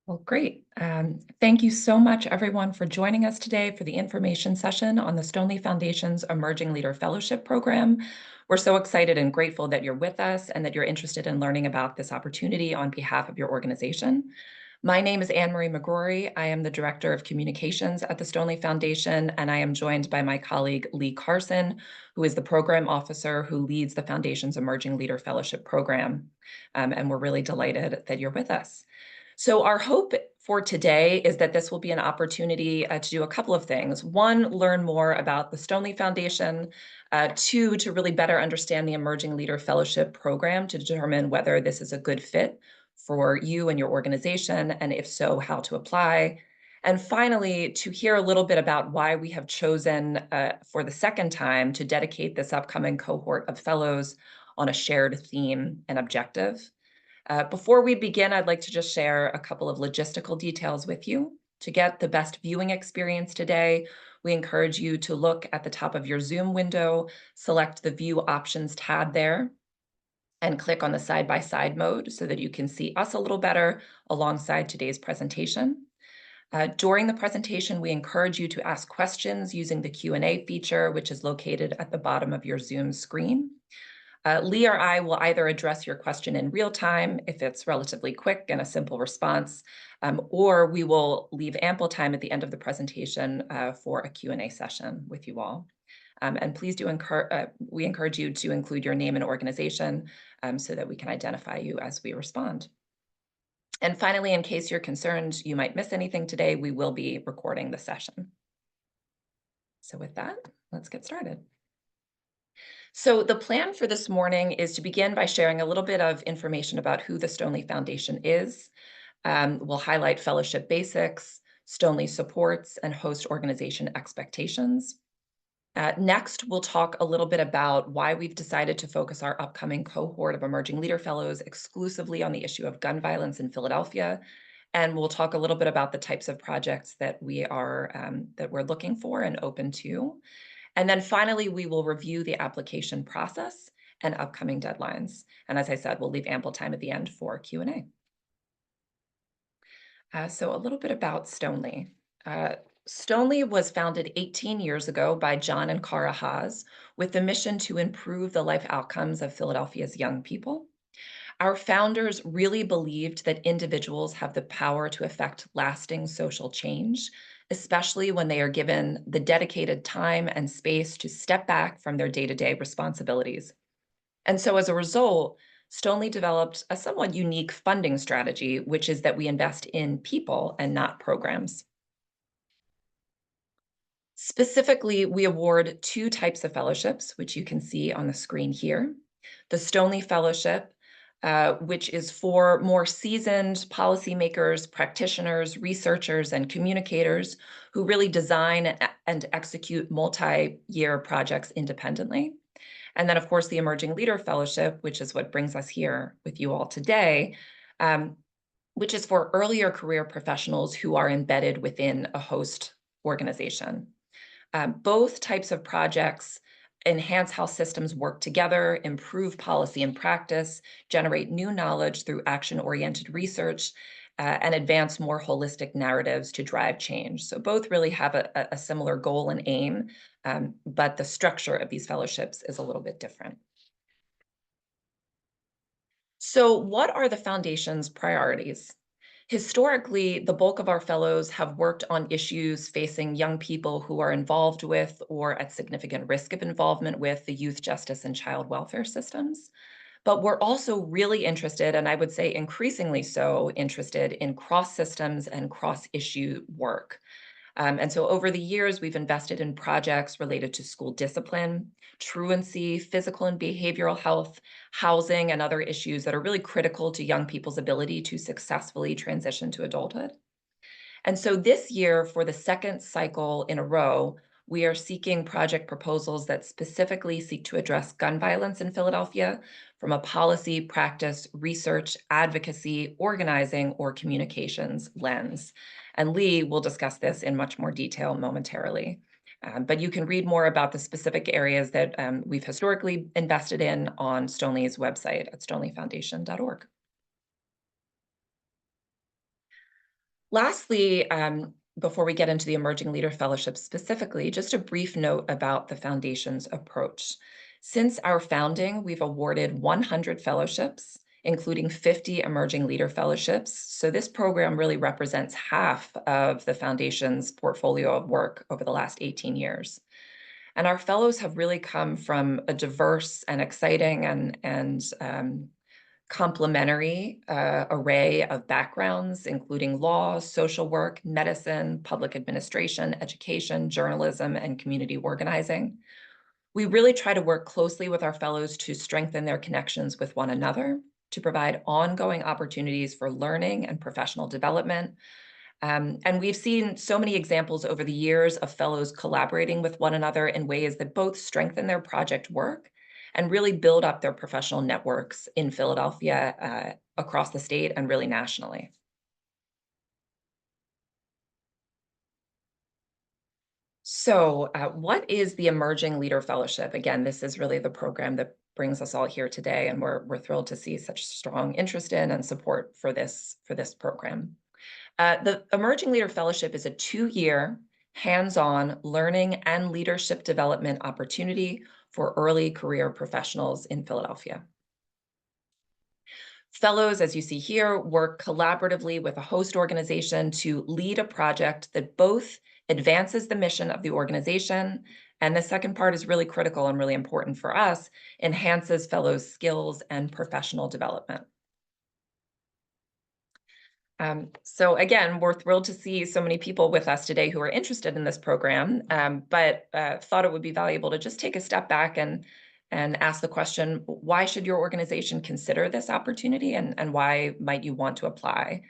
Well, great. Thank you so much, everyone, for joining us today for the information session on the Stoneleigh Foundation's Emerging Leader Fellowship Program. We're so excited and grateful that you're with us and that you're interested in learning about this opportunity on behalf of your organization. My name is Anne-Marie McGrory. I am the Director of Communications at the Stoneleigh Foundation, and I am joined by my colleague, Lee Carson, who is the Program Officer who leads the Foundation's Emerging Leader Fellowship Program. And we're really delighted that you're with us. So our hope for today is that this will be an opportunity to do a couple of things. One, learn more about the Stoneleigh Foundation. Two, to really better understand the Emerging Leader Fellowship Program to determine whether this is a good fit for you and your organization, and if so, how to apply. And finally, to hear a little bit about why we have chosen for the second time to dedicate this upcoming cohort of fellows on a shared theme and objective. Before we begin, I'd like to just share a couple of logistical details with you. To get the best viewing experience today, we encourage you to look at the top of your Zoom window, select the View Options tab there, and click on the side-by-side mode so that you can see us a little better alongside today's presentation. During the presentation, we encourage you to ask questions using the Q&A feature, which is located at the bottom of your Zoom screen. Lee or I will either address your question in real time if it's relatively quick and a simple response, or we will leave ample time at the end of the presentation for a Q&A session with you all. And please we encourage you to include your name and organization so that we can identify you as we respond. And finally, in case you're concerned you might miss anything today, we will be recording the session. So with that, let's get started. So the plan for this morning is to begin by sharing a little bit of information about who the Stoneleigh Foundation is. We'll highlight fellowship basics, Stoneleigh supports, and host organization expectations. Next, we'll talk a little bit about why we've decided to focus our upcoming cohort of Emerging Leader Fellows exclusively on the issue of gun violence in Philadelphia. And we'll talk a little bit about the types of projects that we're looking for and open to. And then finally, we will review the application process and upcoming deadlines. And as I said, we'll leave ample time at the end for Q&A. So a little bit about Stoneleigh. Stoneleigh was founded 18 years ago by John and Cara Haas with the mission to improve the life outcomes of Philadelphia's young people. Our founders really believed that individuals have the power to affect lasting social change, especially when they are given the dedicated time and space to step back from their day-to-day responsibilities. And so as a result, Stoneleigh developed a somewhat unique funding strategy, which is that we invest in people and not programs. Specifically, we award two types of fellowships, which you can see on the screen here. The Stoneleigh Fellowship, which is for more seasoned policymakers, practitioners, researchers, and communicators who really design and execute multi-year projects independently. And then, of course, the Emerging Leader Fellowship, which is what brings us here with you all today, which is for earlier career professionals who are embedded within a host organization. Both types of projects enhance how systems work together, improve policy and practice, generate new knowledge through action-oriented research, and advance more holistic narratives to drive change. So both really have a similar goal and aim, but the structure of these fellowships is a little bit different. So what are the foundation's priorities? Historically, the bulk of our fellows have worked on issues facing young people who are involved with or at significant risk of involvement with the youth justice and child welfare systems. But we're also really interested, and I would say increasingly so, interested in cross systems and cross issue work. And so over the years, we've invested in projects related to school discipline, truancy, physical and behavioral health, housing, and other issues that are really critical to young people's ability to successfully transition to adulthood. And so this year, for the second cycle in a row, we are seeking project proposals that specifically seek to address gun violence in Philadelphia from a policy, practice, research, advocacy, organizing, or communications lens. And Lee will discuss this in much more detail momentarily. But you can read more about the specific areas that we've historically invested in on Stoneleigh's website at stoneleigfoundation.org. Lastly, before we get into the Emerging Leader Fellowship specifically, just a brief note about the Foundation's approach. Since our founding, we've awarded 100 fellowships, including 50 Emerging Leader Fellowships. So this program really represents half of the Foundation's portfolio of work over the last 18 years. And our fellows have really come from a diverse and exciting and complementary array of backgrounds, including law, social work, medicine, public administration, education, journalism, and community organizing. We really try to work closely with our fellows to strengthen their connections with one another, to provide ongoing opportunities for learning and professional development. And we've seen so many examples over the years of fellows collaborating with one another in ways that both strengthen their project work and really build up their professional networks in Philadelphia, across the state, and really nationally. So, what is the Emerging Leader Fellowship? Again, this is really the program that brings us all here today, and we're thrilled to see such strong interest in and support for this program. The Emerging Leader Fellowship is a 2-year, hands-on learning and leadership development opportunity for early career professionals in Philadelphia. Fellows, as you see here, work collaboratively with a host organization to lead a project that both advances the mission of the organization, and the second part is really critical and really important for us, enhances fellows' skills and professional development. So again, we're thrilled to see so many people with us today who are interested in this program, but thought it would be valuable to just take a step back and ask the question, why should your organization consider this opportunity, and why might you want to apply?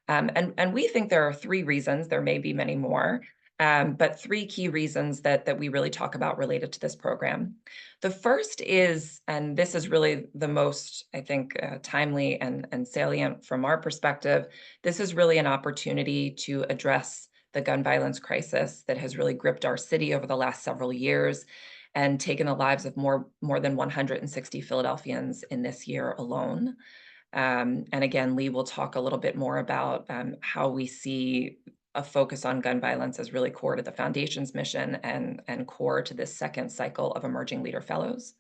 And we think there are 3 reasons, there may be many more, but 3 key reasons that we really talk about related to this program. The first is, and this is really the most, I think, timely and salient from our perspective, this is really an opportunity to address the gun violence crisis that has really gripped our city over the last several years and taken the lives of more than 160 Philadelphians in this year alone. And again, Lee will talk a little bit more about how we see a focus on gun violence as really core to the Foundation's mission and core to this second cycle of Emerging Leader Fellows.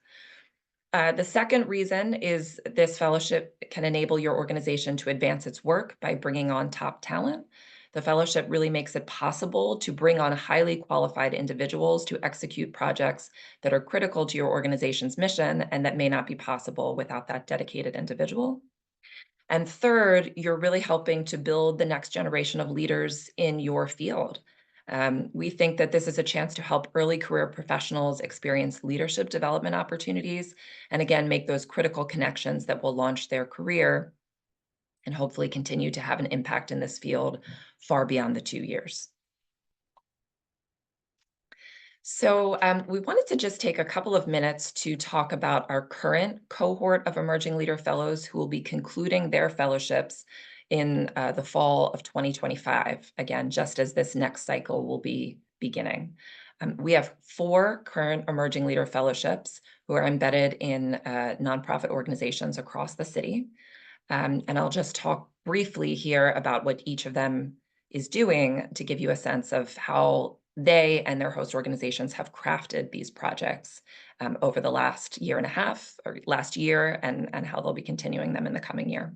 The second reason is this fellowship can enable your organization to advance its work by bringing on top talent. The fellowship really makes it possible to bring on highly qualified individuals to execute projects that are critical to your organization's mission and that may not be possible without that dedicated individual. And third, you're really helping to build the next generation of leaders in your field. We think that this is a chance to help early career professionals experience leadership development opportunities, and again, make those critical connections that will launch their career and hopefully continue to have an impact in this field far beyond the 2 years. So we wanted to just take a couple of minutes to talk about our current cohort of Emerging Leader Fellows who will be concluding their fellowships in the fall of 2025, again, just as this next cycle will be beginning. We have 4 current Emerging Leader Fellowships who are embedded in nonprofit organizations across the city. And I'll just talk briefly here about what each of them is doing to give you a sense of how they and their host organizations have crafted these projects over the last year and a half or last year, and how they'll be continuing them in the coming year.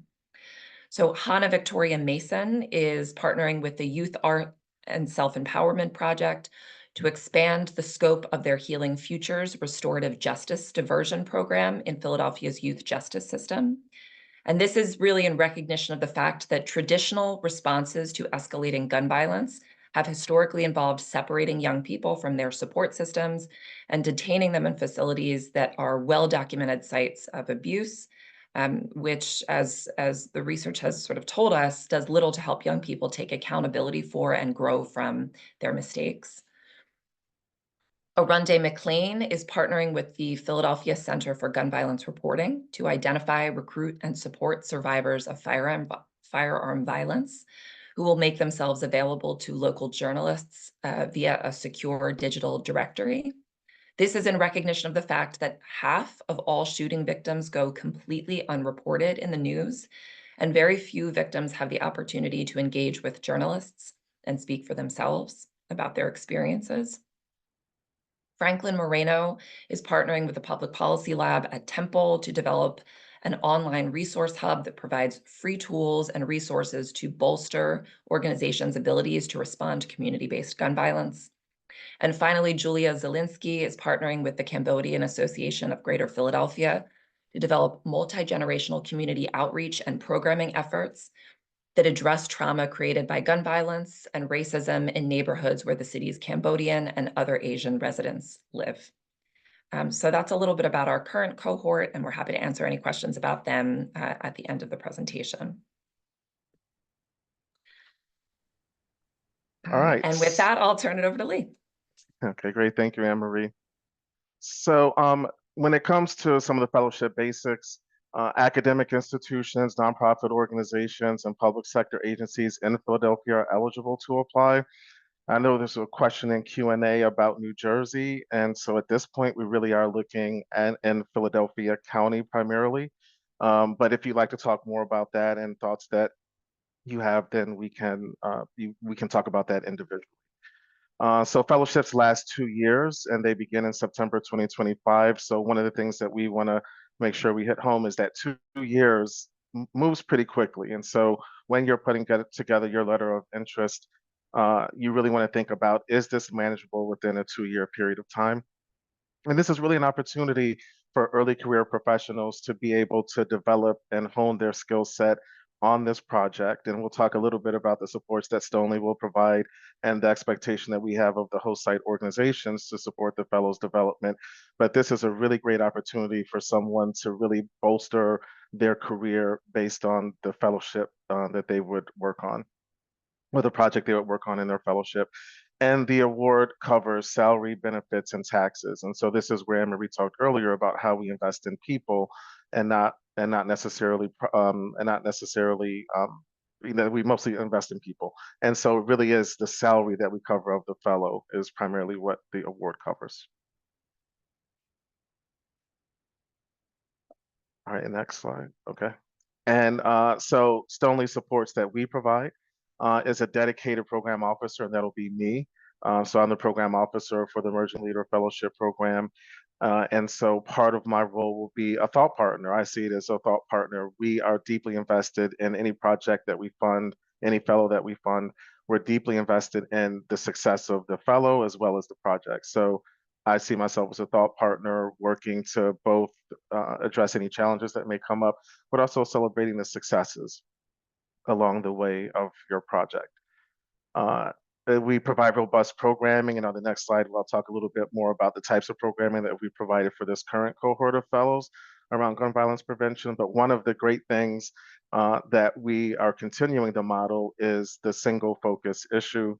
So Hannah Victoria Mason is partnering with the Youth Art and Self-Empowerment Project to expand the scope of their Healing Futures Restorative Justice Diversion Program in Philadelphia's youth justice system. And this is really in recognition of the fact that traditional responses to escalating gun violence have historically involved separating young people from their support systems and detaining them in facilities that are well-documented sites of abuse, which, as the research has sort of told us, does little to help young people take accountability for and grow from their mistakes. Arunde McLean is partnering with the Philadelphia Center for Gun Violence Reporting to identify, recruit, and support survivors of firearm violence who will make themselves available to local journalists via a secure digital directory. This is in recognition of the fact that half of all shooting victims go completely unreported in the news, and very few victims have the opportunity to engage with journalists and speak for themselves about their experiences. Franklin Moreno is partnering with the Public Policy Lab at Temple to develop an online resource hub that provides free tools and resources to bolster organizations' abilities to respond to community-based gun violence. And finally, Julia Zielinski is partnering with the Cambodian Association of Greater Philadelphia to develop multi-generational community outreach and programming efforts that address trauma created by gun violence and racism in neighborhoods where the city's Cambodian and other Asian residents live. So that's a little bit about our current cohort, and we're happy to answer any questions about them at the end of the presentation. All right. And with that, I'll turn it over to Lee. Okay, great. Thank you, Anne-Marie. So when it comes to some of the fellowship basics, academic institutions, nonprofit organizations, and public sector agencies in Philadelphia are eligible to apply. I know there's a question in Q&A about New Jersey, and so at this point, we really are looking at in Philadelphia County primarily. But if you'd like to talk more about that and thoughts that you have, then we can talk about that individually. So fellowships last 2 years and they begin in September 2025. So one of the things that we want to make sure we hit home is that 2 years moves pretty quickly. And so when you're putting together your letter of interest, you really want to think about, is this manageable within a 2-year period of time? And this is really an opportunity for early career professionals to be able to develop and hone their skill set on this project. And we'll talk a little bit about the supports that Stoneleigh will provide and the expectation that we have of the host site organizations to support the fellows development. But this is a really great opportunity for someone to really bolster their career based on the fellowship that they would work on, or the project they would work on in their fellowship. And the award covers salary, benefits, and taxes. And so this is where Anne-Marie talked earlier about how we invest in people and not necessarily we mostly invest in people. And so it really is the salary that we cover of the fellow is primarily what the award covers. All right, next slide. Okay. And so Stoneleigh supports that we provide is a dedicated program officer, and that'll be me. So I'm the program officer for the Emerging Leader Fellowship Program. And so part of my role will be a thought partner. I see it as a thought partner. We are deeply invested in any project that we fund, any fellow that we fund. We're deeply invested in the success of the fellow as well as the project. So I see myself as a thought partner working to both address any challenges that may come up, but also celebrating the successes along the way of your project. We provide robust programming, and on the next slide, I'll talk a little bit more about the types of programming that we provided for this current cohort of fellows around gun violence prevention. But one of the great things that we are continuing to model is the single focus issue.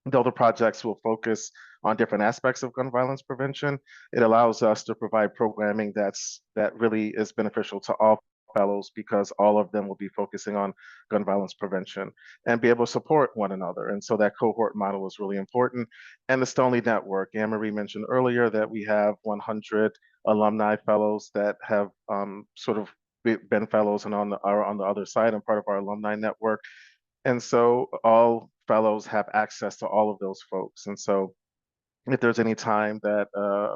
Though the projects will focus on different aspects of gun violence prevention, it allows us to provide programming that really is beneficial to all fellows, because all of them will be focusing on gun violence prevention and be able to support one another. And so that cohort model is really important. And the Stoneleigh Network, Anne-Marie mentioned earlier that we have 100 alumni fellows that have sort of been fellows and are on the other side and part of our alumni network. And so all fellows have access to all of those folks. And so if there's any time that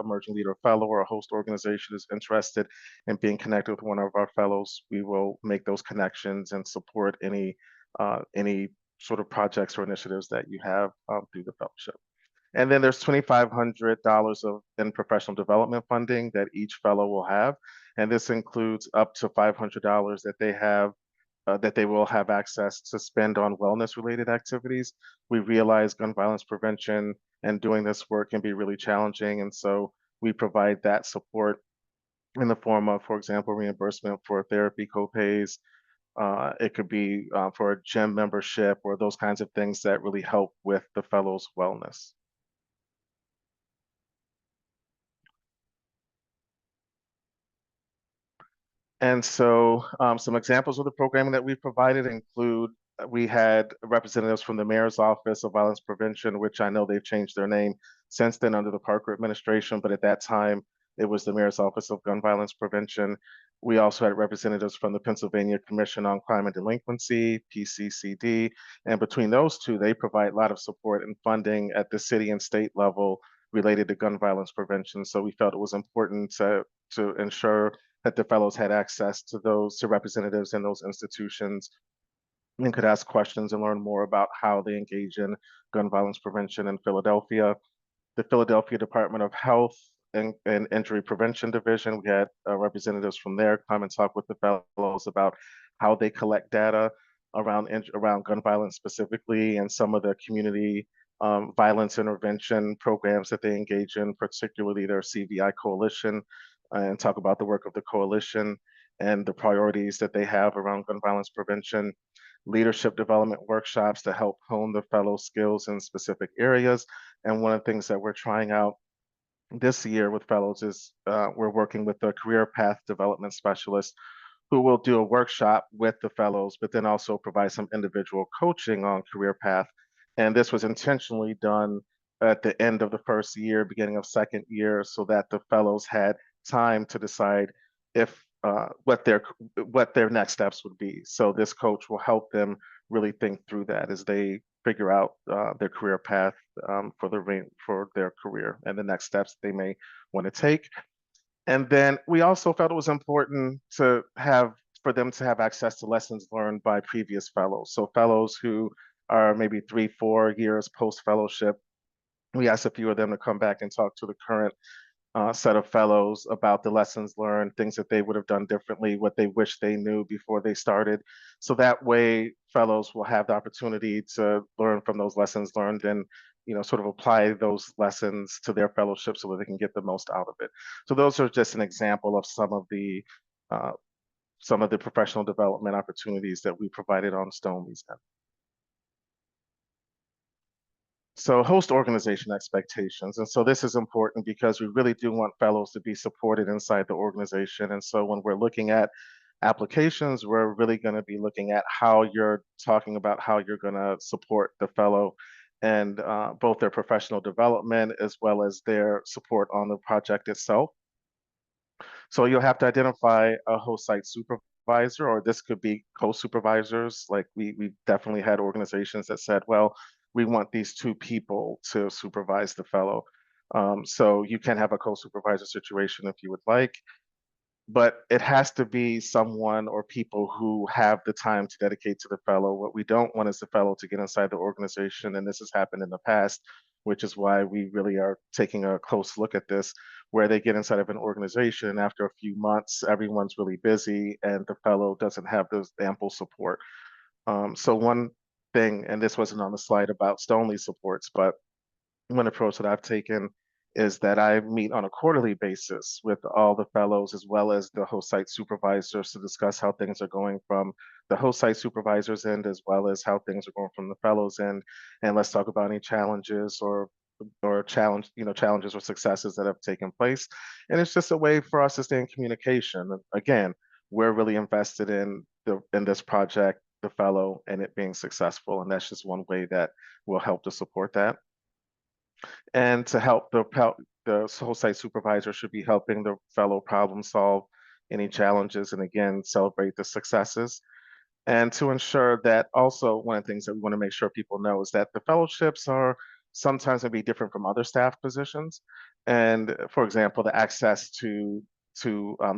emerging leader fellow or a host organization is interested in being connected with one of our fellows, we will make those connections and support any sort of projects or initiatives that you have through the fellowship. And then there's $2,500 in professional development funding that each fellow will have. And this includes up to $500 that they will have access to spend on wellness related activities. We realize gun violence prevention and doing this work can be really challenging. And so we provide that support in the form of, for example, reimbursement for therapy copays. It could be for a gym membership or those kinds of things that really help with the fellows' wellness. And so some examples of the programming that we've provided include, we had representatives from the Mayor's Office of Violence Prevention, which I know they've changed their name since then under the Parker administration, but at that time, it was the Mayor's Office of Gun Violence Prevention. We also had representatives from the Pennsylvania Commission on Crime and Delinquency, PCCD, and between those two, they provide a lot of support and funding at the city and state level related to gun violence prevention. So we felt it was important to ensure that the fellows had access to representatives in those institutions and could ask questions and learn more about how they engage in gun violence prevention in Philadelphia. The Philadelphia Department of Health and Injury Prevention Division. We had representatives from there come and talk with the fellows about how they collect data around gun violence specifically, and some of the community violence intervention programs that they engage in, particularly their CVI coalition, and talk about the work of the coalition and the priorities that they have around gun violence prevention. Leadership development workshops to help hone the fellow skills in specific areas. And one of the things that we're trying out this year with fellows is we're working with a career path development specialist who will do a workshop with the fellows, but then also provide some individual coaching on career path. And this was intentionally done at the end of the first year, beginning of second year, so that the fellows had time to decide if what their next steps would be. So this coach will help them really think through that as they figure out their career path for their career and the next steps they may want to take. And then we also felt it was important for them to have access to lessons learned by previous fellows. So fellows who are maybe 3-4 years post fellowship, we asked a few of them to come back and talk to the current set of fellows about the lessons learned, things that they would have done differently, what they wish they knew before they started. So that way, fellows will have the opportunity to learn from those lessons learned and sort of apply those lessons to their fellowship so that they can get the most out of it. So those are just an example of uh, some of the professional development opportunities that we provided on Stoneleigh's end. So host organization expectations. And so this is important because we really do want fellows to be supported inside the organization. And so when we're looking at applications, we're really going to be looking at how you're talking about how you're going to support the fellow and both their professional development as well as their support on the project itself. So you'll have to identify a host site supervisor, or this could be co-supervisors. Like we definitely had organizations that said, well, we want these two people to supervise the fellow. So you can have a co-supervisor situation if you would like, but it has to be someone or people who have the time to dedicate to the fellow. What we don't want is the fellow to get inside the organization, and this has happened in the past, which is why we really are taking a close look at this, where they get inside of an organization and after a few months, everyone's really busy and the fellow doesn't have those ample support. So one thing, and this wasn't on the slide about Stoneleigh supports, but one approach that I've taken is that I meet on a quarterly basis with all the fellows as well as the host site supervisors to discuss how things are going from the host site supervisors end as well as how things are going from the fellows end. And let's talk about any challenges or challenges or successes that have taken place. And it's just a way for us to stay in communication. Again, we're really invested in this project, the fellow, and it being successful. And that's just one way that will help to support that. And to help the host site supervisor should be helping the fellow problem solve any challenges and again celebrate the successes. And to ensure that also one of the things that we want to make sure people know is that the fellowships are sometimes going to be different from other staff positions. And for example, the access to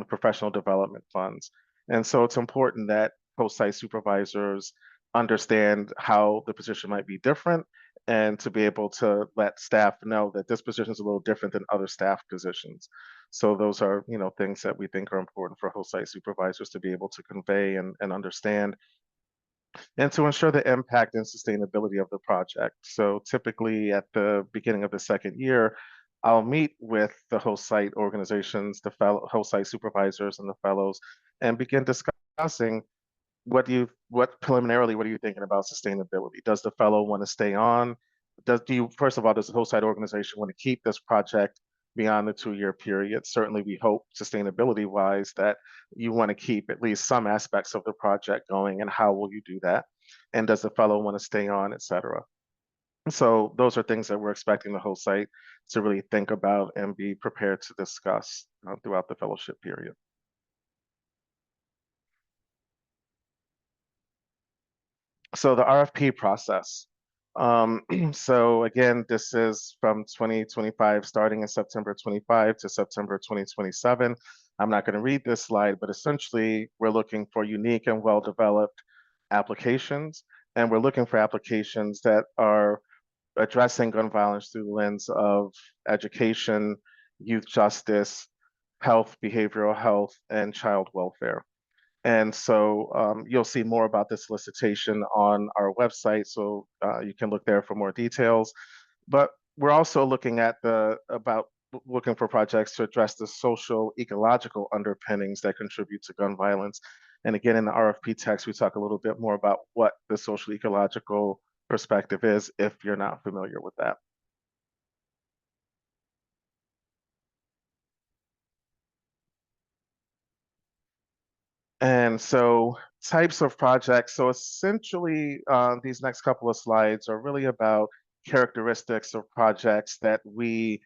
professional development funds. And so it's important that host site supervisors understand how the position might be different and to be able to let staff know that this position is a little different than other staff positions. So those are, things that we think are important for host site supervisors to be able to convey and understand, and to ensure the impact and sustainability of the project. So typically at the beginning of the second year, I'll meet with the host site organizations, the host site supervisors and the fellows, and begin discussing what preliminarily, what are you thinking about sustainability? Does the fellow want to stay on? First of all, does the host site organization want to keep this project beyond the 2-year period? Certainly we hope sustainability wise that you want to keep at least some aspects of the project going, and how will you do that? And does the fellow want to stay on, et cetera? So those are things that we're expecting the host site to really think about and be prepared to discuss throughout the fellowship period. So the RFP process. So again, this is from 2025, starting in September 25 to September 2027. I'm not going to read this slide, but essentially we're looking for unique and well-developed applications, and we're looking for applications that are addressing gun violence through the lens of education, youth justice, health, behavioral health, and child welfare. And so you'll see more about this solicitation on our website, so you can look there for more details. But we're also looking at looking for projects to address the social ecological underpinnings that contribute to gun violence. And again, in the RFP text, we talk a little bit more about what the social ecological perspective is, if you're not familiar with that. And so types of projects. So essentially, these next couple of slides are really about characteristics of projects the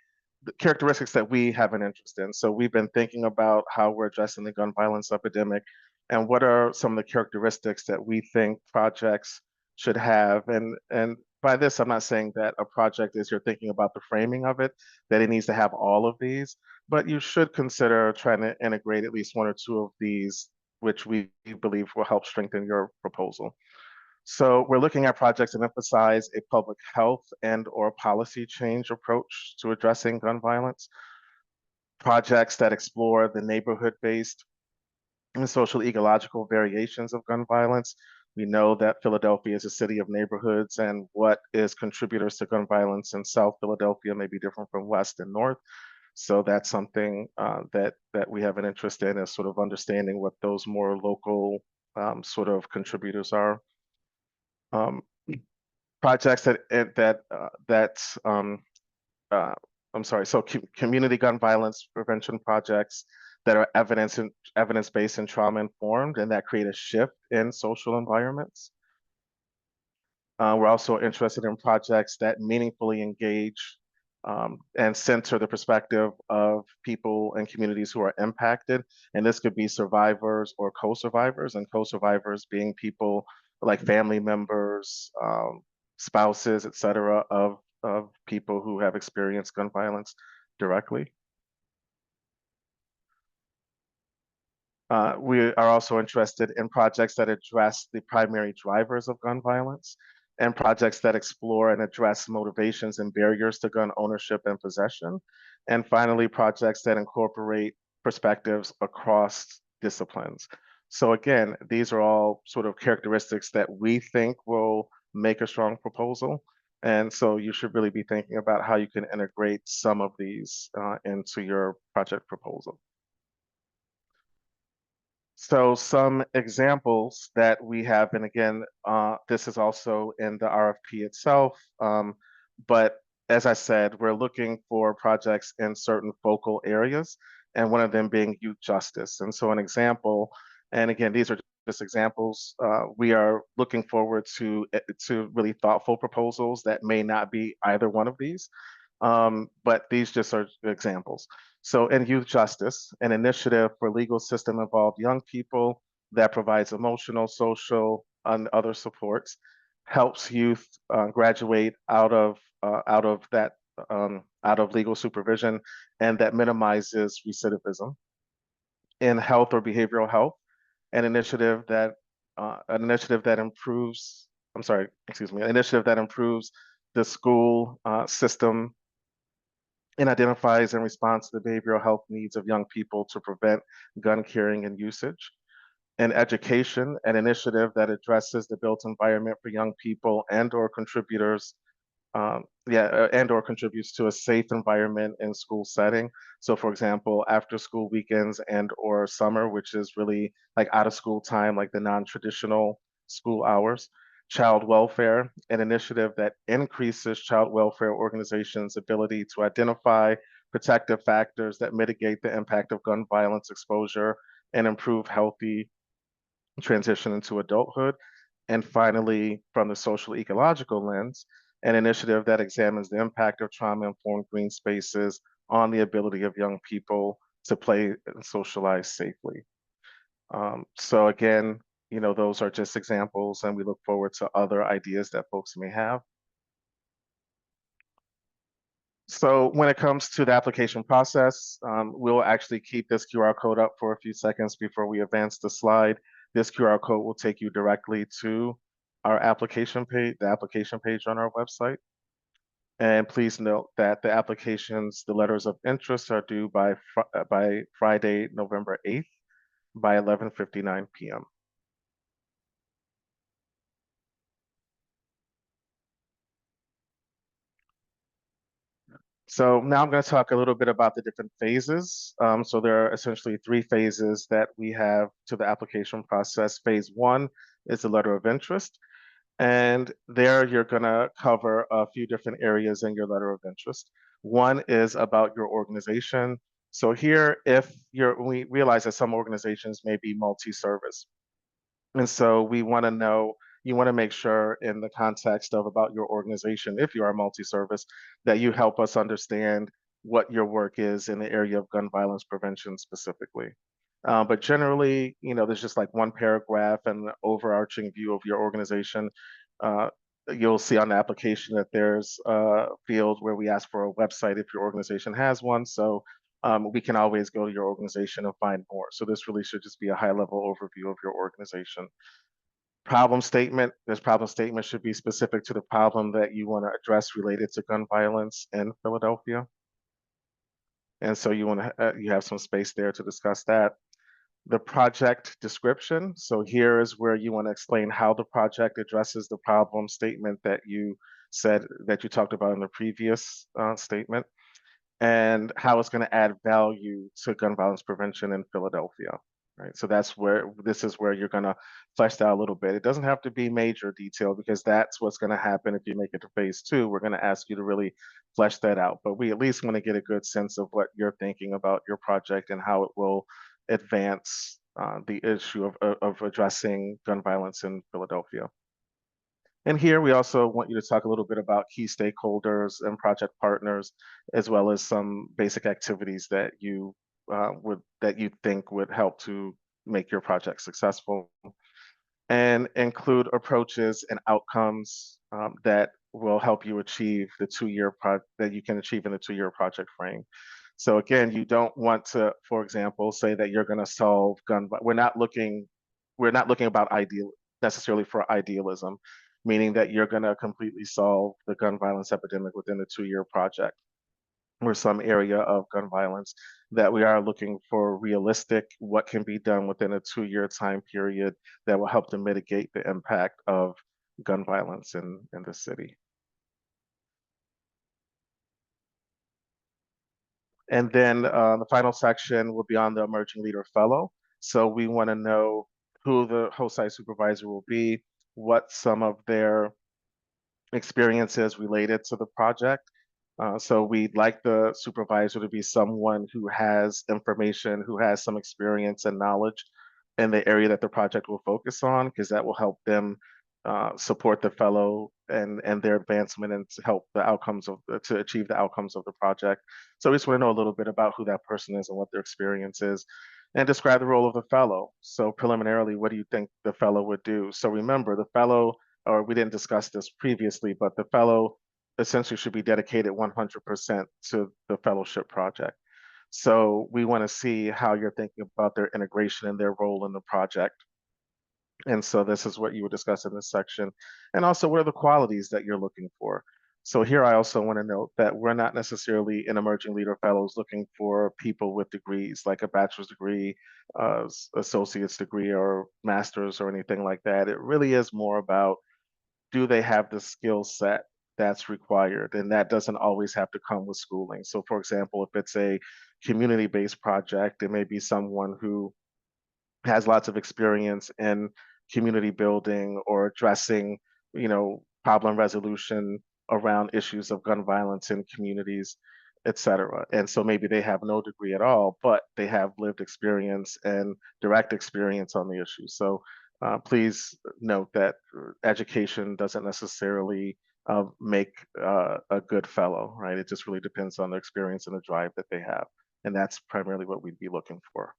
characteristics that we have an interest in. So we've been thinking about how we're addressing the gun violence epidemic and what are some of the characteristics that we think projects should have. And by this, I'm not saying that a project is you're thinking about the framing of it, that it needs to have all of these, but you should consider trying to integrate at least one or two of these, which we believe will help strengthen your proposal. So we're looking at projects that emphasize a public health and or policy change approach to addressing gun violence, projects that explore the neighborhood-based and social ecological variations of gun violence. We know that Philadelphia is a city of neighborhoods, and what is contributors to gun violence in South Philadelphia may be different from West and North. So that's something that we have an interest in, is sort of understanding what those more local sort of contributors are. Um, Projects uh, I'm sorry, so community gun violence prevention projects that are evidence-based and trauma informed, and that create a shift in social environments. We're also interested in projects that meaningfully engage and center the perspective of people and communities who are impacted. And this could be survivors or co-survivors, and co-survivors being people like family members, spouses, et cetera, of people who have experienced gun violence directly. We are also interested in projects that address the primary drivers of gun violence, and projects that explore and address motivations and barriers to gun ownership and possession. And finally, projects that incorporate perspectives across disciplines. So again, these are all sort of characteristics that we think will make a strong proposal. And so you should really be thinking about how you can integrate some of these into your project proposal. So some examples that we have, and again, this is also in the RFP itself, but as I said, we're looking for projects in certain focal areas, and one of them being youth justice. And so an example, and again, these are just examples, we are looking forward to really thoughtful proposals that may not be either one of these, but these just are examples. So in youth justice, an initiative for legal system involved young people that provides emotional, social, and other supports, helps youth graduate out of legal supervision, and that minimizes recidivism. In health or behavioral health, an initiative that improves, I'm sorry, excuse me, an initiative that improves the school system and identifies and responds to the behavioral health needs of young people to prevent gun carrying and usage. In education, an initiative that addresses the built environment for young people and or contributors and or contributes to a safe environment in school setting. So for example, after school weekends and or summer, which is really like out of school time, like the non-traditional school hours. Child welfare, an initiative that increases child welfare organizations' ability to identify protective factors that mitigate the impact of gun violence exposure and improve healthy transition into adulthood. And finally, from the social ecological lens, an initiative that examines the impact of trauma-informed green spaces on the ability of young people to play and socialize safely. So again, those are just examples, and we look forward to other ideas that folks may have. So when it comes to the application process, we'll actually keep this QR code up for a few seconds before we advance the slide. This QR code will take you directly to our application page, the application page on our website. And please note that the applications, the letters of interest are due by Friday, November 8th by 11:59 p.m. So now I'm going to talk a little bit about the different phases. So there are essentially three phases that we have to the application process. Phase one is the letter of interest. And there you're going to cover a few different areas in your letter of interest. One is about your organization. So here, we realize that some organizations may be multi-service. And so we want to know, you want to make sure in the context of about your organization, if you are multi-service, that you help us understand what your work is in the area of gun violence prevention specifically. But generally, there's just like one paragraph and an overarching view of your organization. Uh, you'll see on the application that there's a field where we ask for a website if your organization has one. So we can always go to your organization and find more. So this really should just be a high-level overview of your organization. Problem statement. This problem statement should be specific to the problem that you want to address related to gun violence in Philadelphia. And so you have some space there to discuss that. The project description. So here is where you want to explain how the project addresses the problem statement that you talked about in the previous statement, and how it's going to add value to gun violence prevention in Philadelphia. Right. So this is where you're going to flesh that out a little bit. It doesn't have to be major detail because that's what's going to happen if you make it to phase two. We're going to ask you to really flesh that out. But we at least want to get a good sense of what you're thinking about your project and how it will advance the issue of addressing gun violence in Philadelphia. And here we also want you to talk a little bit about key stakeholders and project partners, as well as some basic activities that you think would help to make your project successful, and include approaches and outcomes that will help you achieve the that you can achieve in the 2-year project frame. So again, you don't want to, for example, say that you're going to solve we're not looking about necessarily for idealism, meaning that you're going to completely solve the gun violence epidemic within the 2-year project or some area of gun violence. That we are looking for realistic, what can be done within a 2-year time period that will help to mitigate the impact of gun violence in the city. And then the final section will be on the Emerging Leader Fellow. So we want to know who the host site supervisor will be, what some of their experiences related to the project. So we'd like the supervisor to be someone who has information, who has some experience and knowledge in the area that the project will focus on, because that will help them support the fellow and their advancement and to help to achieve the outcomes of the project. So we just want to know a little bit about who that person is and what their experience is, and describe the role of the fellow. So preliminarily, what do you think the fellow would do? So remember, the fellow, or we didn't discuss this previously, but the fellow essentially should be dedicated 100% to the fellowship project. So we want to see how you're thinking about their integration and their role in the project. And so this is what you would discuss in this section. And also, what are the qualities that you're looking for? So here I also want to note that we're not necessarily in Emerging Leader Fellows looking for people with degrees, like a bachelor's degree, associate's degree, or master's or anything like that. It really is more about, do they have the skill set that's required? And that doesn't always have to come with schooling. So for example, if it's a community-based project, it may be someone who has lots of experience in community building or addressing, problem resolution around issues of gun violence in communities, et cetera. And so maybe they have no degree at all, but they have lived experience and direct experience on the issue. So please note that education doesn't necessarily make a good fellow, right? It just really depends on the experience and the drive that they have. And that's primarily what we'd be looking for.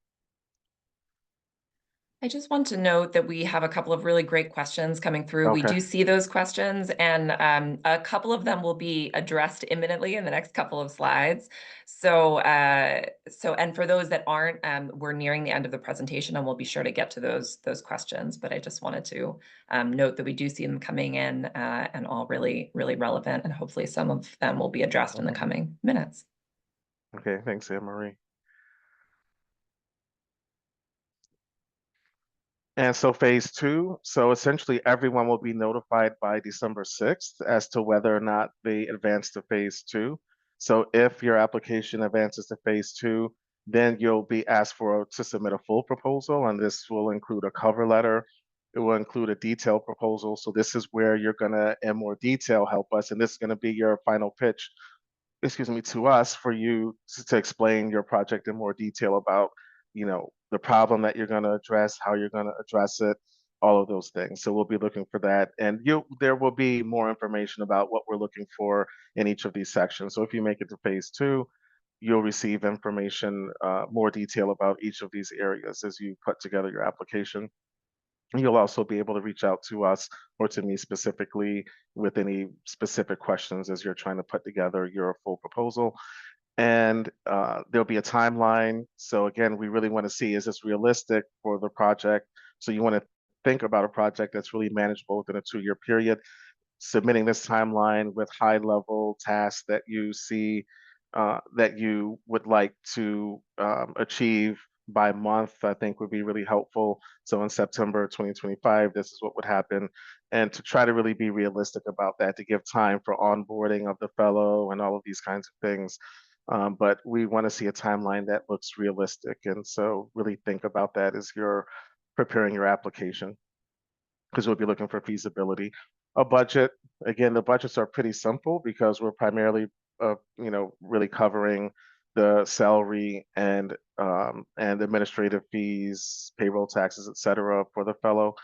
I just want to note that we have a couple of really great questions coming through. We Okay. do see those questions, and a couple of them will be addressed imminently in the next couple of slides. And for those that aren't, we're nearing the end of the presentation, and we'll be sure to get to those questions. But I just wanted to note that we do see them coming in, and all really, really relevant, and hopefully some of them will be addressed in the coming minutes. Okay, thanks, Anne Marie. And so phase two, so essentially everyone will be notified by December 6th as to whether or not they advance to phase two. So if your application advances to phase two, then you'll be asked to submit a full proposal, and this will include a cover letter. It will include a detailed proposal. So this is where you're gonna, in more detail, help us, and this is gonna be your final pitch, excuse me, to us for you to explain your project in more detail about, the problem that you're going to address, how you're going to address it, all of those things. So we'll be looking for that, and there will be more information about what we're looking for in each of these sections. So if you make it to phase two, you'll receive information, more detail about each of these areas as you put together your application. You'll also be able to reach out to us or to me specifically with any specific questions as you're trying to put together your full proposal. And there'll be a timeline. So again, we really want to see, is this realistic for the project? So you want to think about a project that's really manageable within a 2-year period, submitting this timeline with high-level tasks that you see, that you would like to achieve by month, I think would be really helpful. So in September 2025, this is what would happen. And to try to really be realistic about that, to give time for onboarding of the fellow and all of these kinds of things. But we want to see a timeline that looks realistic. And so really think about that as you're preparing your application, because we'll be looking for feasibility. A budget, again, the budgets are pretty simple because we're primarily, really covering the salary and administrative fees, payroll taxes, et cetera, for the fellow.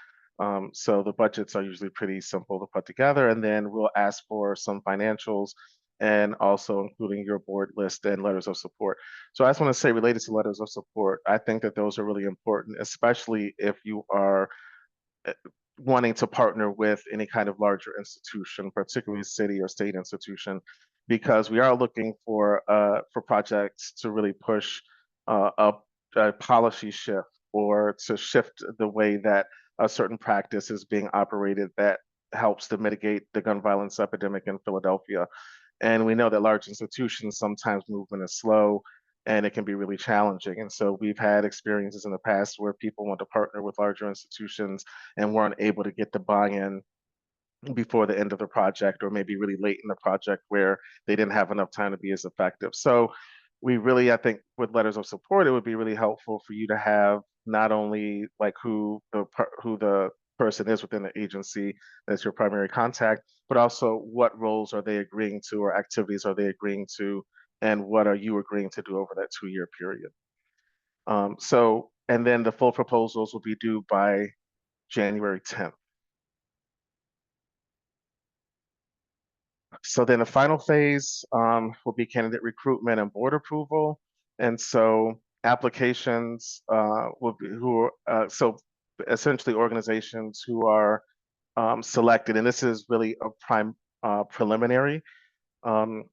So the budgets are usually pretty simple to put together, and then we'll ask for some financials and also including your board list and letters of support. So I just want to say, related to letters of support, I think that those are really important, especially if you are wanting to partner with any kind of larger institution, particularly city or state institution, because we are looking for projects to really push a policy shift or to shift the way that a certain practice is being operated that helps to mitigate the gun violence epidemic in Philadelphia. And we know that large institutions sometimes movement is slow and it can be really challenging. And so we've had experiences in the past where people want to partner with larger institutions and weren't able to get the buy-in before the end of the project, or maybe really late in the project where they didn't have enough time to be as effective. So we really, I think with letters of support, it would be really helpful for you to have not only like who the person is within the agency that's your primary contact, but also what roles are they agreeing to or activities are they agreeing to, and what are you agreeing to do over that 2-year period. And then the full proposals will be due by January 10th. So then the final phase will be candidate recruitment and board approval. And so applications will be so essentially organizations who are selected, and this is really a preliminary um,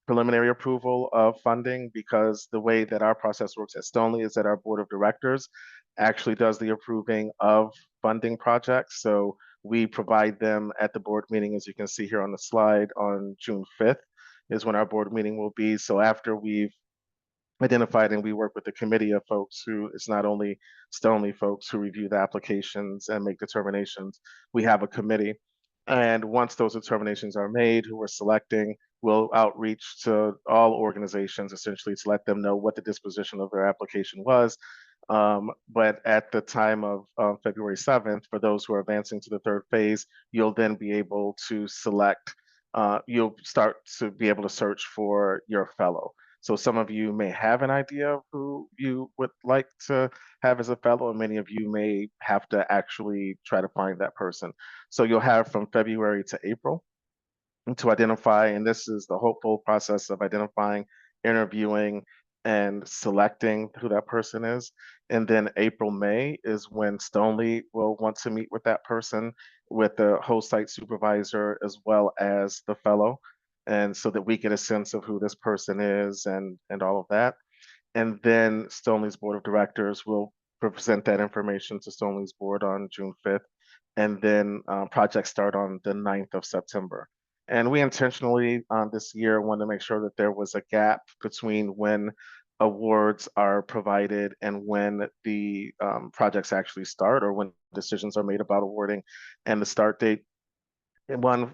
preliminary approval of funding, because the way that our process works at Stoneleigh is that our board of directors actually does the approving of funding projects. So we provide them at the board meeting, as you can see here on the slide, on June 5th is when our board meeting will be. So after we've identified and we work with the committee of folks who it's not only Stoneleigh folks who review the applications and make determinations, we have a committee. And once those determinations are made, who we're selecting, we'll outreach to all organizations essentially to let them know what the disposition of their application was. But at the time of February 7th, for those who are advancing to the third phase, you'll then be able to select, you'll start to be able to search for your fellow. So some of you may have an idea of who you would like to have as a fellow, and many of you may have to actually try to find that person. So you'll have from February to April to identify, and this is the hopeful process of identifying, interviewing, and selecting who that person is. And then April, May is when Stoneleigh will want to meet with that person, with the host site supervisor as well as the fellow. And so that we get a sense of who this person is and all of that. And then Stoneleigh's board of directors will present that information to Stoneleigh's board on June 5th. And then projects start on the 9th of September. And we intentionally this year wanted to make sure that there was a gap between when awards are provided and when the projects actually start, or when decisions are made about awarding and the start date. And one,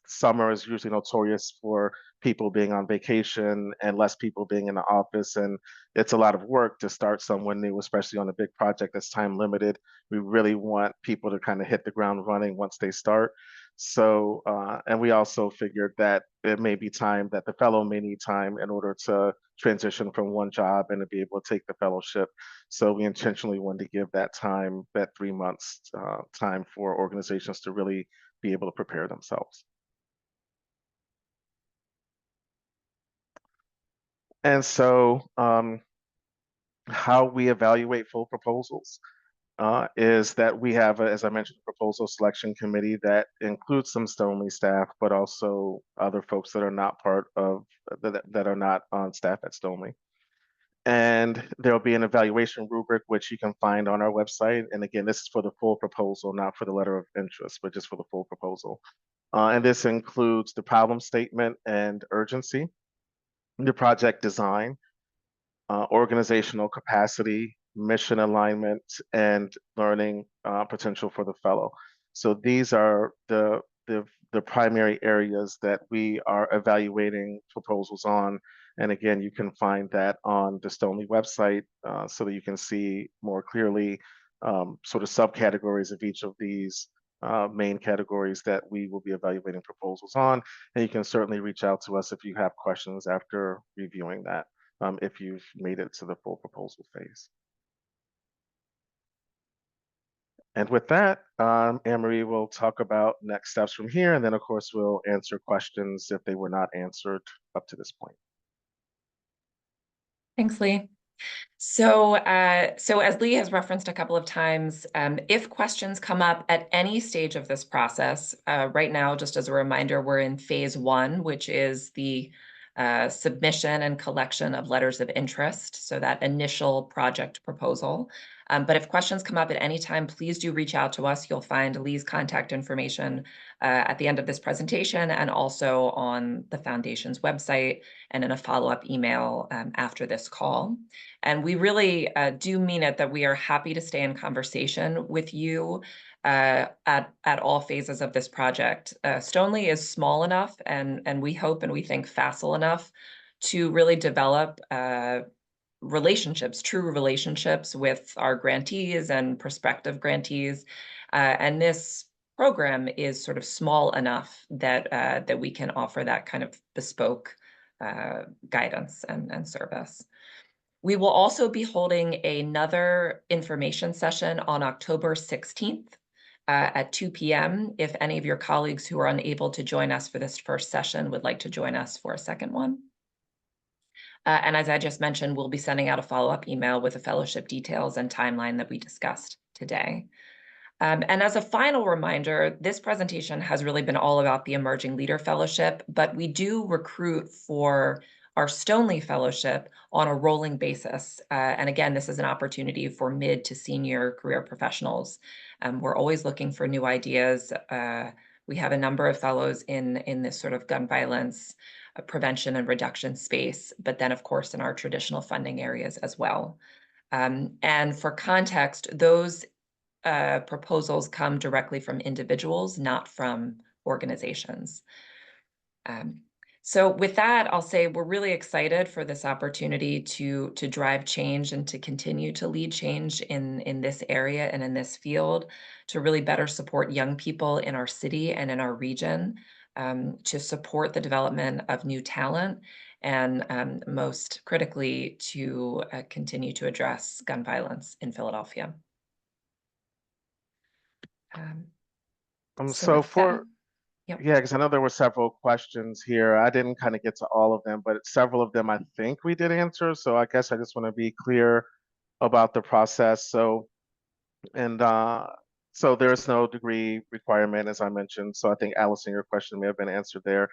summer is usually notorious for people being on vacation and less people being in the office, and it's a lot of work to start someone new, especially on a big project that's time limited. We really want people to kind of hit the ground running once they start. So, and we also figured that it may be time that the fellow may need time in order to transition from one job and to be able to take the fellowship. So we intentionally wanted to give that time, that 3 months time for organizations to really be able to prepare themselves. And so how we evaluate full proposals is that we have, as I mentioned, a proposal selection committee that includes some Stoneleigh staff, but also other folks that are not part of, that are not on staff at Stoneleigh. And there'll be an evaluation rubric, which you can find on our website. And again, this is for the full proposal, not for the letter of interest, but just for the full proposal. And this includes the problem statement and urgency, the project design, organizational capacity, mission alignment, and learning potential for the fellow. So these are the primary areas that we are evaluating proposals on. And again, you can find that on the Stoneleigh website so that you can see more clearly sort of subcategories of each of these main categories that we will be evaluating proposals on. And you can certainly reach out to us if you have questions after reviewing that, if you've made it to the full proposal phase. And with that, Anne-Marie will talk about next steps from here, and then of course we'll answer questions if they were not answered up to this point. Thanks, Lee. So as Lee has referenced a couple of times, if questions come up at any stage of this process, right now, just as a reminder, we're in phase 1, which is the submission and collection of letters of interest, so that initial project proposal. But if questions come up at any time, please do reach out to us. You'll find Lee's contact information at the end of this presentation and also on the Foundation's website and in a follow-up email after this call. And we really do mean it that we are happy to stay in conversation with you at all phases of this project. Stoneleigh is small enough and we hope and we think facile enough to really develop relationships, true relationships with our grantees and prospective grantees. And this program is sort of small enough that that we can offer that kind of bespoke guidance and service. We will also be holding another information session on October 16th at 2 p.m. if any of your colleagues who are unable to join us for this first session would like to join us for a second one. And as I just mentioned, we'll be sending out a follow-up email with the fellowship details and timeline that we discussed today. And as a final reminder, this presentation has really been all about the Emerging Leader Fellowship, but we do recruit for our Stoneleigh Fellowship on a rolling basis. And again, this is an opportunity for mid to senior career professionals. We're always looking for new ideas. We have a number of fellows in this sort of gun violence prevention and reduction space, but then of course in our traditional funding areas as well. And for context, those proposals come directly from individuals, not from organizations. So with that, I'll say we're really excited for this opportunity to drive change and to continue to lead change in this area and in this field, to really better support young people in our city and in our region, to support the development of new talent, and most critically, to continue to address gun violence in Philadelphia. So So with that, Yep. Yeah, because I know there were several questions here. I didn't kind of get to all of them, but several of them I think we did answer. So I guess I just want to be clear about the process. And so there is no degree requirement, as I mentioned. So I think Allison, your question may have been answered there.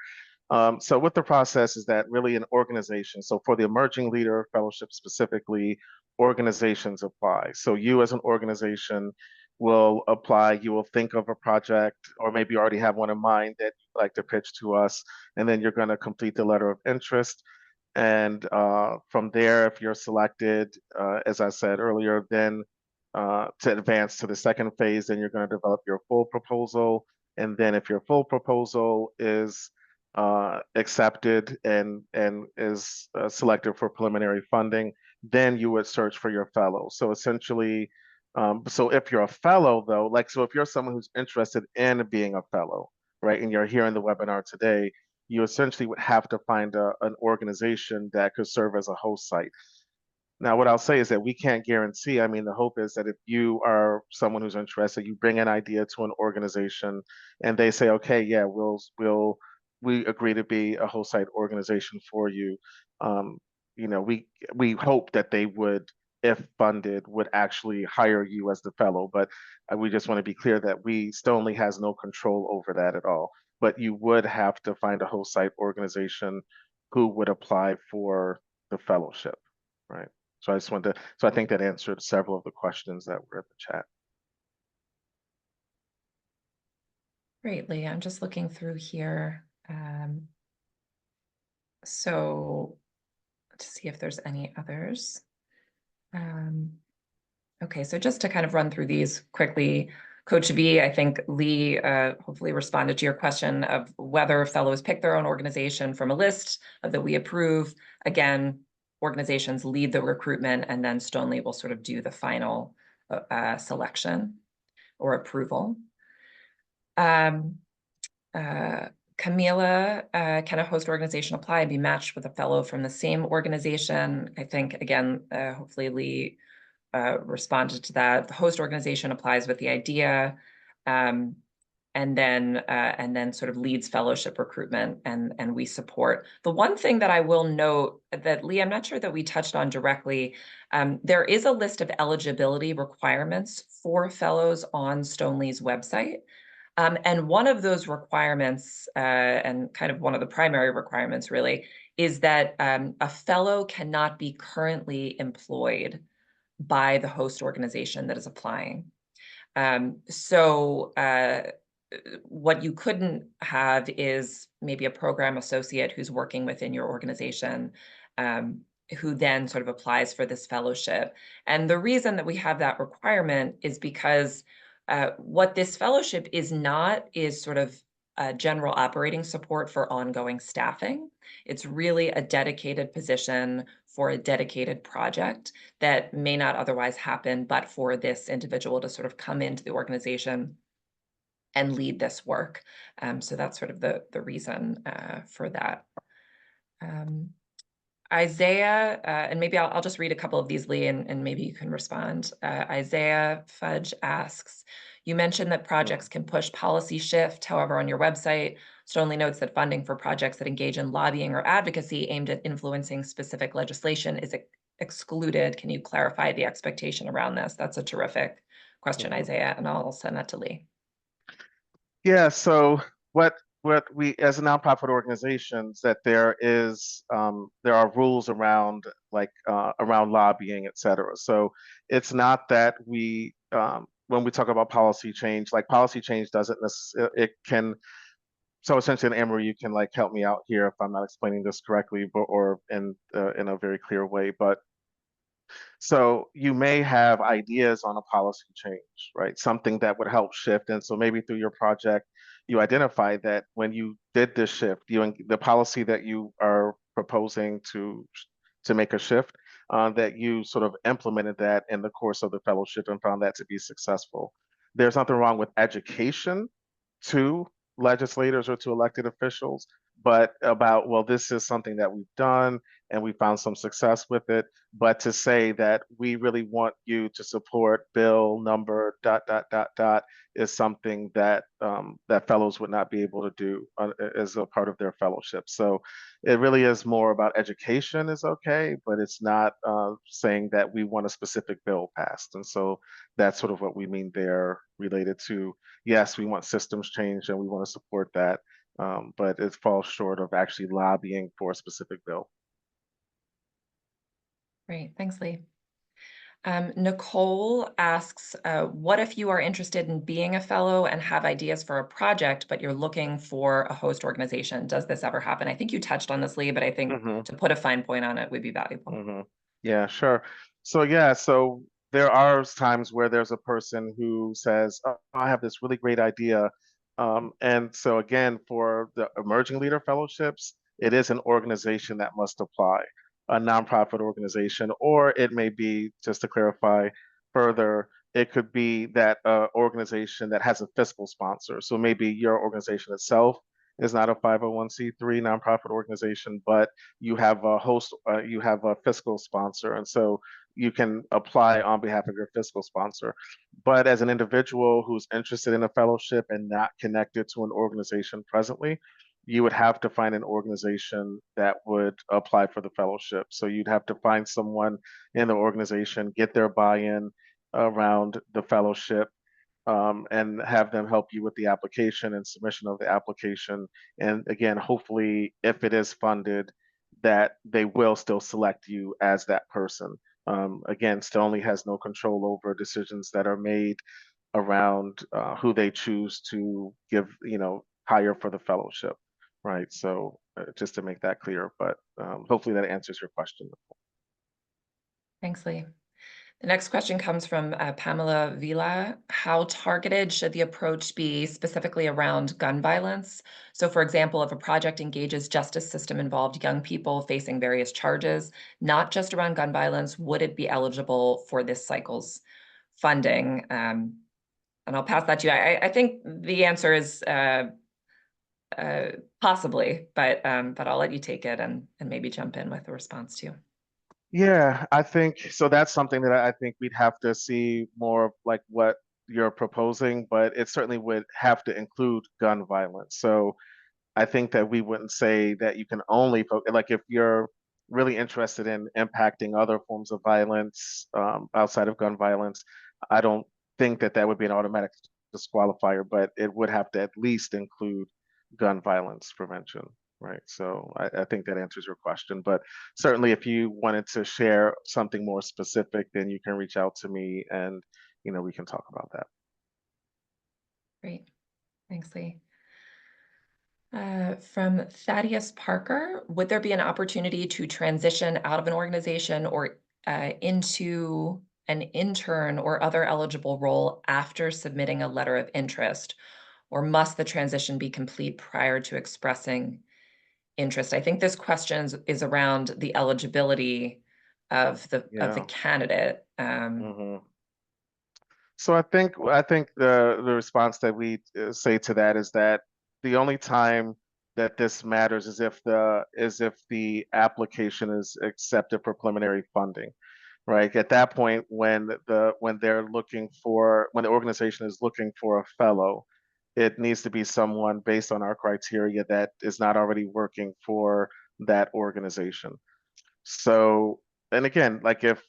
So what the process is that really an organization, so for the Emerging Leader Fellowship specifically, organizations apply. So you as an organization will apply, you will think of a project, or maybe you already have one in mind that you'd like to pitch to us, and then you're going to complete the letter of interest. And from there, if you're selected, as I said earlier, then to advance to the second phase, then you're going to develop your full proposal. And then if your full proposal is accepted and is selected for preliminary funding, then you would search for your fellow. So essentially, so if you're a fellow though, like, so if you're someone who's interested in being a fellow, right, and you're here in the webinar today, you essentially would have to find an organization that could serve as a host site. Now, what I'll say is that we can't guarantee. I mean, the hope is that if you are someone who's interested, you bring an idea to an organization, and they say, "Okay, yeah, we agree to be a host site organization for you." Um, we hope that they would, if funded, would actually hire you as the fellow. But we just want to be clear that Stoneleigh has no control over that at all. But you would have to find a host site organization who would apply for the fellowship, right? So I just wanted to, so I think that answered several of the questions that were in the chat. Great, Lee. I'm just looking through here. So to see if there's any others. Okay, so just to kind of run through these quickly, Coach V, I think Lee hopefully responded to your question of whether fellows pick their own organization from a list that we approve. Again, organizations lead the recruitment, and then Stoneleigh will sort of do the final selection or approval. Camila, can a host organization apply and be matched with a fellow from the same organization? I think, again, hopefully Lee responded to that. The host organization applies with the idea, and then sort of leads fellowship recruitment, and we support. The one thing that I will note that, Lee, I'm not sure that we touched on directly, there is a list of eligibility requirements for fellows on Stoneleigh's website. And one of those requirements, and kind of one of the primary requirements really, is that a fellow cannot be currently employed by the host organization that is applying. So what you couldn't have is maybe a program associate who's working within your organization, who then sort of applies for this fellowship. And the reason that we have that requirement is because what this fellowship is not is sort of general operating support for ongoing staffing. It's really a dedicated position for a dedicated project that may not otherwise happen, but for this individual to sort of come into the organization and lead this work. So that's sort of the reason for that. Isaiah, and maybe I'll just read a couple of these, Lee, and maybe you can respond. Isaiah Fudge asks, you mentioned that projects can push policy shift. However, on your website, Stoneleigh notes that funding for projects that engage in lobbying or advocacy aimed at influencing specific legislation is excluded. Can you clarify the expectation around this? That's a terrific question, Isaiah, and I'll send that to Lee. Yeah, so what we, as a nonprofit organizations, that there are rules around, like around lobbying, et cetera. So it's not that when we talk about policy change, like policy change doesn't necessarily, it can, so essentially, and Anne-Marie, you can like help me out here if I'm not explaining this correctly, but or in a very clear way. But so you may have ideas on a policy change, right? Something that would help shift. And so maybe through your project, you identify that when you did this shift, the policy that you are proposing to make a shift, that you sort of implemented that in the course of the fellowship and found that to be successful. There's nothing wrong with education to legislators or to elected officials, but about, well, this is something that we've done and we found some success with it. But to say that we really want you to support bill number dot dot dot dot is something that that fellows would not be able to do as a part of their fellowship. So it really is more about education is okay, but it's not saying that we want a specific bill passed. And so that's sort of what we mean there related to, yes, we want systems change and we want to support that, but it falls short of actually lobbying for a specific bill. Great, thanks, Lee. Nicole asks, what if you are interested in being a fellow and have ideas for a project, but you're looking for a host organization? Does this ever happen? I think you touched on this, Lee, but I think Hmm. to put a fine point on it would be valuable. Hmm. Yeah, sure. So yeah, so there are times where there's a person who says, "Oh, I have this really great idea." And so again, for the Emerging Leader Fellowships, it is an organization that must apply, a nonprofit organization, or it may be, just to clarify further, it could be that organization that has a fiscal sponsor. So maybe your organization itself is not a 501(c)(3) nonprofit organization, but you have a host, you have a fiscal sponsor, and so you can apply on behalf of your fiscal sponsor. But as an individual who's interested in a fellowship and not connected to an organization presently, you would have to find an organization that would apply for the fellowship. So you'd have to find someone in the organization, get their buy-in around the fellowship, and have them help you with the application and submission of the application. And again, hopefully, if it is funded, that they will still select you as that person. Again, Stoneleigh has no control over decisions that are made around who they choose to give, hire for the fellowship, right? So just to make that clear, but hopefully that answers your question. Thanks, Lee. The next question comes from Pamela Vila. How targeted should the approach be specifically around gun violence? So, for example, if a project engages justice system involved young people facing various charges, not just around gun violence, would it be eligible for this cycle's funding? And I'll pass that to you. I think the answer is possibly, but I'll let you take it and maybe jump in with a response too. Yeah, I think so. That's something that I think we'd have to see more of, like what you're proposing, but it certainly would have to include gun violence. So I think that we wouldn't say that you can only focus, like if you're really interested in impacting other forms of violence outside of gun violence, I don't think that that would be an automatic disqualifier, but it would have to at least include gun violence prevention, right? So I think that answers your question. But certainly, if you wanted to share something more specific, then you can reach out to me and we can talk about that. Great. Thanks, Lee. From Thaddeus Parker, would there be an opportunity to transition out of an organization or into an intern or other eligible role after submitting a letter of interest? Or must the transition be complete prior to expressing interest? I think this question is around the eligibility of the Yeah. candidate. Hmm. So I think the response that we say to that is that the only time that this matters is if the application is accepted for preliminary funding, right? At that point, when the organization is looking for a fellow, it needs to be someone based on our criteria that is not already working for that organization. So, and again, like if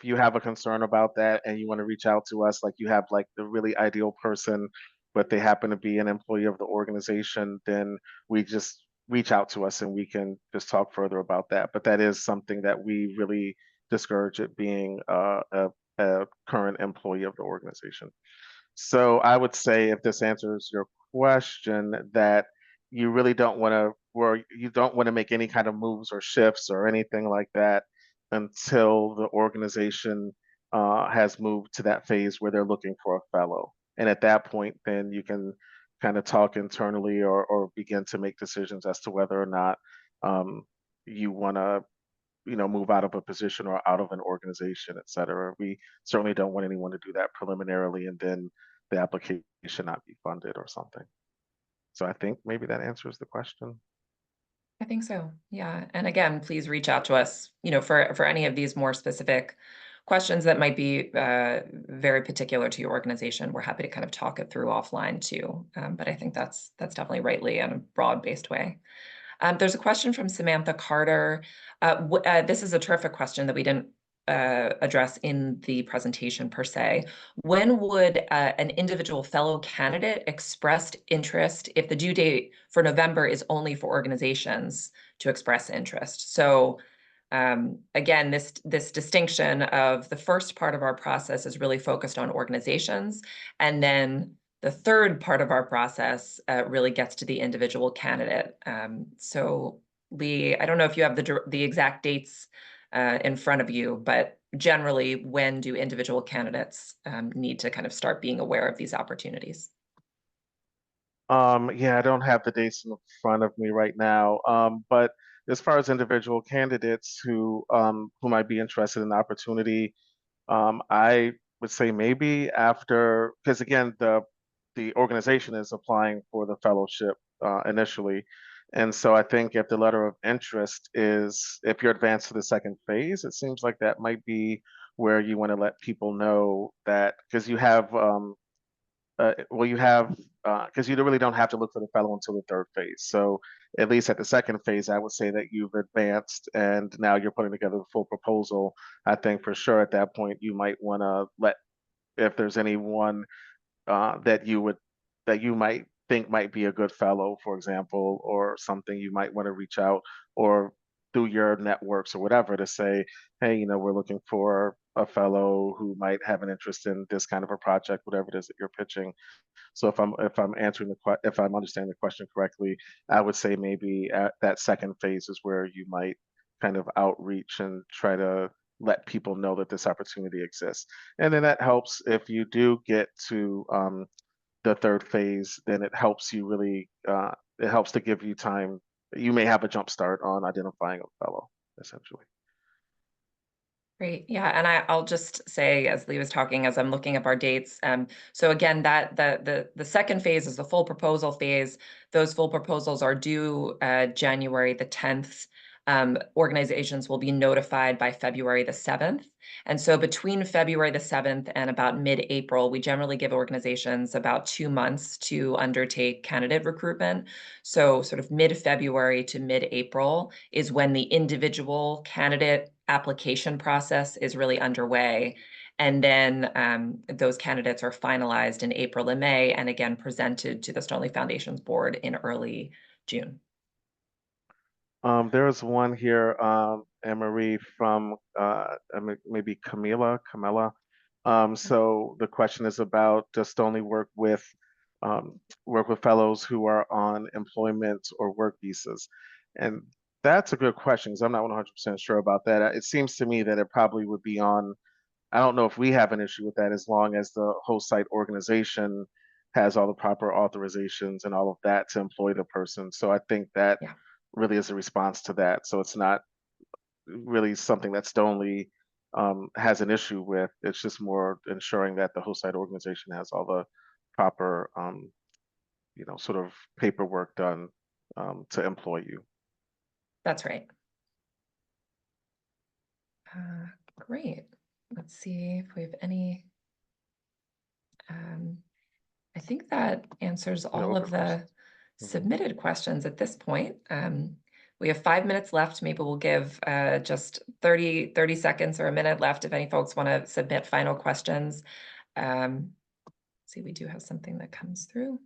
you have a concern about that and you want to reach out to us, like you have like the really ideal person, but they happen to be an employee of the organization, then we just reach out to us and we can just talk further about that. But that is something that we really discourage, it being a current employee of the organization. So I would say, if this answers your question, that you really don't want to, or you don't want to make any kind of moves or shifts or anything like that until the organization has moved to that phase where they're looking for a fellow. And at that point, then you can kind of talk internally, or begin to make decisions as to whether or not you want to move out of a position or out of an organization, et cetera. We certainly don't want anyone to do that preliminarily and then the application not be funded or something. So I think maybe that answers the question. I think so. Yeah. And again, please reach out to us, for any of these more specific questions that might be very particular to your organization. We're happy to kind of talk it through offline too. But I think that's definitely rightly in a broad-based way. There's a question from Samantha Carter. This is a terrific question that we didn't address in the presentation per se. When would an individual fellow candidate express interest if the due date for November is only for organizations to express interest? So again, this distinction of the first part of our process is really focused on organizations, and then the third part of our process really gets to the individual candidate. So Lee, I don't know if you have the exact dates in front of you, but generally, when do individual candidates need to kind of start being aware of these opportunities? Yeah, I don't have the dates in front of me right now. But as far as individual candidates who might be interested in the opportunity, I would say maybe after, because again, the organization is applying for the fellowship initially, and so I think if the letter of interest is if you're advanced to the second phase, it seems like that might be where you want to let people know that because you have because you really don't have to look for the fellow until the third phase. So at least at the second phase, I would say that you've advanced and now you're putting together the full proposal. I think for sure at that point you might want to let if there's anyone that you might think might be a good fellow, for example, or something you might want to reach out or through your networks or whatever to say, hey, we're looking for a fellow who might have an interest in this kind of a project, whatever it is that you're pitching. So if I'm understanding the question correctly, I would say maybe at that second phase is where you might kind of outreach and try to let people know that this opportunity exists. And then that helps if you do get to the third phase, then it helps to give you time. You may have a jump start on identifying a fellow, essentially. Great. Yeah, and I'll just say, as Lee was talking, as I'm looking up our dates. So again, that the second phase is the full proposal phase. Those full proposals are due January the 10th. Organizations will be notified by February the 7th. And so between February the 7th and about mid-April, we generally give organizations about 2 months to undertake candidate recruitment. So sort of mid-February to mid-April is when the individual candidate application process is really underway. And then those candidates are finalized in April and May, and again presented to the Stoneleigh Foundation's board in early June. There's one here, Anne-Marie from maybe Camilla. So the question is about does Stoneleigh work with fellows who are on employment or work visas? And that's a good question because I'm not 100% sure about that. It seems to me that it probably would be on. I don't know if we have an issue with that as long as the host site organization has all the proper authorizations and all of that to employ the person. So I think that Yeah, really is a response to that. So it's not really something that Stoneleigh has an issue with. It's just more ensuring that the host site organization has all the proper, sort of paperwork done to employ you. that's right. Great. Let's see if we have any. I think that answers No all other of the questions. Mhm. submitted questions at this point. We have 5 minutes left. Maybe we'll give just 30 seconds or a minute left if any folks want to submit final questions. See, we do have something that comes through.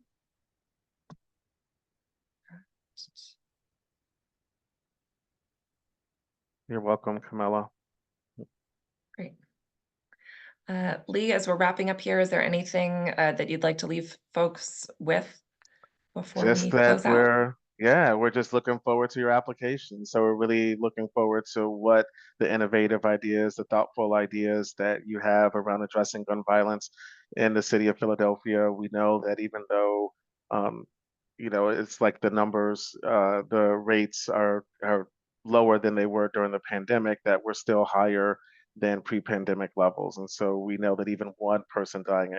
You're welcome, Camilla. Great. Lee, as we're wrapping up here, is there anything that you'd like to leave folks with before Just we that close out? we're just looking forward to your application. So we're really looking forward to what the innovative ideas, the thoughtful ideas that you have around addressing gun violence in the city of Philadelphia. We know that even though, um, it's like the numbers, the rates are lower than they were during the pandemic, that we're still higher than pre-pandemic levels. And so we know that even one person dying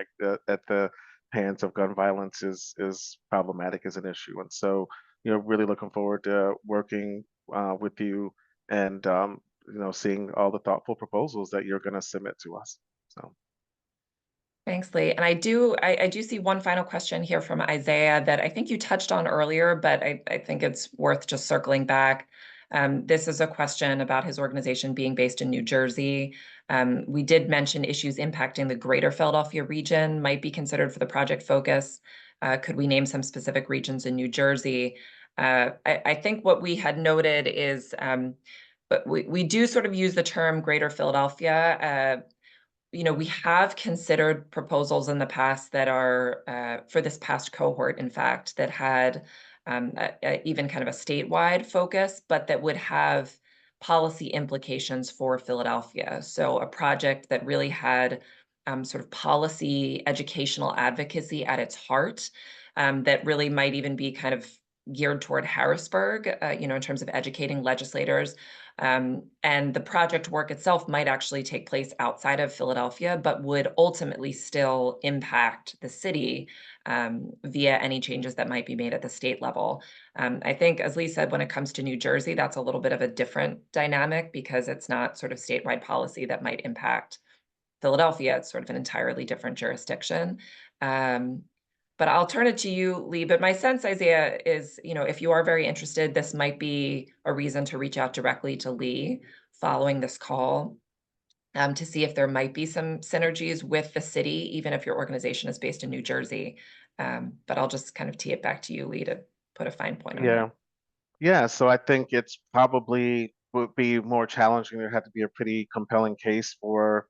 at the hands of gun violence is problematic as an issue. And so really looking forward to working with you and seeing all the thoughtful proposals that you're going to submit to us. So Thanks, Lee. And I do see one final question here from Isaiah that I think you touched on earlier, but I think it's worth just circling back. This is a question about his organization being based in New Jersey. We did mention issues impacting the greater Philadelphia region might be considered for the project focus. Could we name some specific regions in New Jersey? I think what we had noted is, but we do sort of use the term greater Philadelphia. We have considered proposals in the past that are for this past cohort, in fact, that had even kind of a statewide focus, but that would have policy implications for Philadelphia. So a project that really had sort of policy educational advocacy at its heart, that really might even be kind of geared toward Harrisburg, in terms of educating legislators. And the project work itself might actually take place outside of Philadelphia, but would ultimately still impact the city via any changes that might be made at the state level. I think, as Lee said, when it comes to New Jersey, that's a little bit of a different dynamic because it's not sort of statewide policy that might impact Philadelphia. It's sort of an entirely different jurisdiction. Um, but I'll turn it to you, Lee. But my sense, Isaiah, is, if you are very interested, this might be a reason to reach out directly to Lee following this call, to see if there might be some synergies with the city, even if your organization is based in New Jersey. But I'll just kind of tee it back to you, Lee, to put a fine point on that. yeah. Yeah, so I think it's probably would be more challenging. There had to be a pretty compelling case for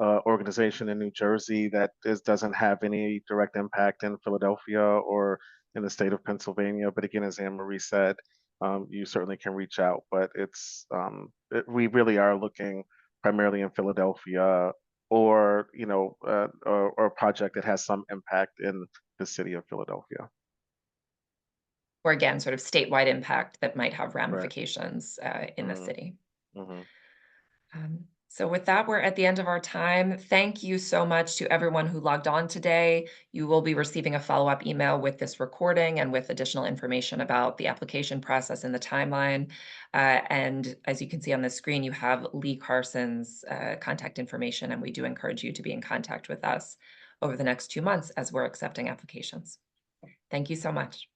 organization in New Jersey that doesn't have any direct impact in Philadelphia or in the state of Pennsylvania. But again, as Anne Marie said, you certainly can reach out. But we really are looking primarily in Philadelphia or or a project that has some impact in the city of Philadelphia. Or again, sort of statewide impact that might have Right. ramifications in the Hmm. city. Hmm. So with that, we're at the end of our time. Thank you so much to everyone who logged on today. You will be receiving a follow-up email with this recording and with additional information about the application process and the timeline. And as you can see on the screen, you have Lee Carson's contact information, and we do encourage you to be in contact with us over the next 2 months as we're accepting applications. Thank you so much.